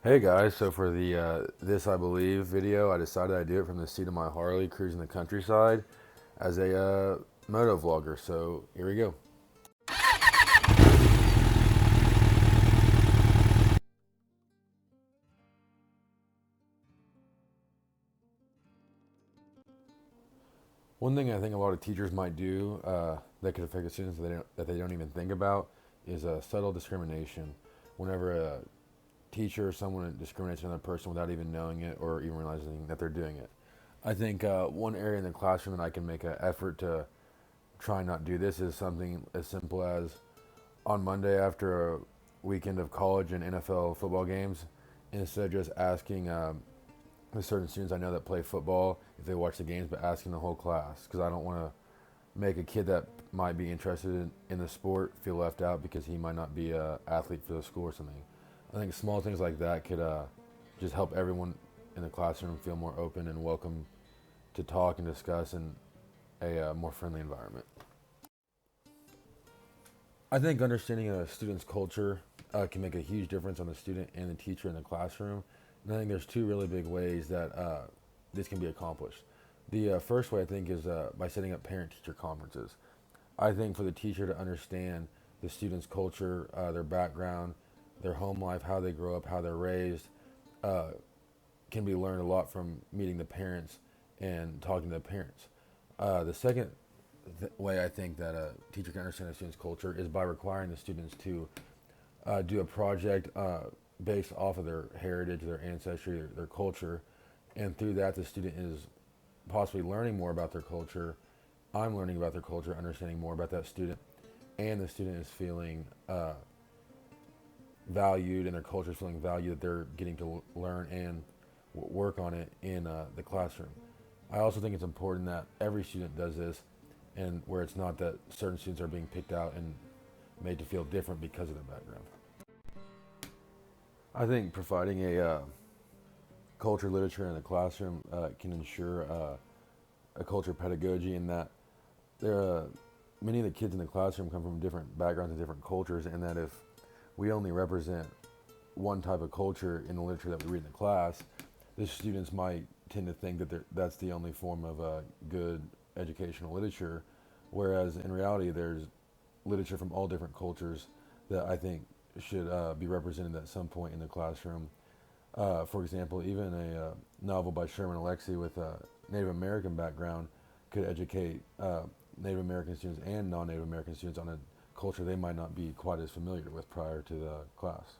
Hey guys, so for the This I Believe video, I decided I'd do it from the seat of my Harley cruising the countryside as a moto vlogger. So here we go. One thing I think a lot of teachers might do that could affect the students that they don't even think about is subtle discrimination. Whenever a teacher or someone discriminates another person without even knowing it or even realizing that they're doing it. I think one area in the classroom that I can make an effort to try and not do this is something as simple as on Monday after a weekend of college and NFL football games, instead of just asking the certain students I know that play football if they watch the games, but asking the whole class, because I don't want to make a kid that might be interested in the sport feel left out because he might not be an athlete for the school or something. I think small things like that could just help everyone in the classroom feel more open and welcome to talk and discuss in a more friendly environment. I think understanding a student's culture can make a huge difference on the student and the teacher in the classroom. And I think there's two really big ways that this can be accomplished. The first way I think is by setting up parent-teacher conferences. I think for the teacher to understand the student's culture, their background, their home life, how they grow up, how they're raised, uh, can be learned a lot from meeting the parents and talking to the parents. The second way I think that a teacher can understand a student's culture is by requiring the students to do a project based off of their heritage, their ancestry, their culture, and through that the student is possibly learning more about their culture. I'm learning about their culture, understanding more about that student, and the student is feeling valued, and their culture is feeling valued that they're getting to learn and work on it in the classroom. I also think it's important that every student does this, and where it's not that certain students are being picked out and made to feel different because of their background. I think providing a culture literature in the classroom can ensure a culture of pedagogy, in that there many of the kids in the classroom come from different backgrounds and different cultures, and that if we only represent one type of culture in the literature that we read in the class, the students might tend to think that that's the only form of good educational literature, whereas in reality there's literature from all different cultures that I think should be represented at some point in the classroom. For example, even a novel by Sherman Alexie with a Native American background could educate Native American students and non-Native American students on a culture they might not be quite as familiar with prior to the class.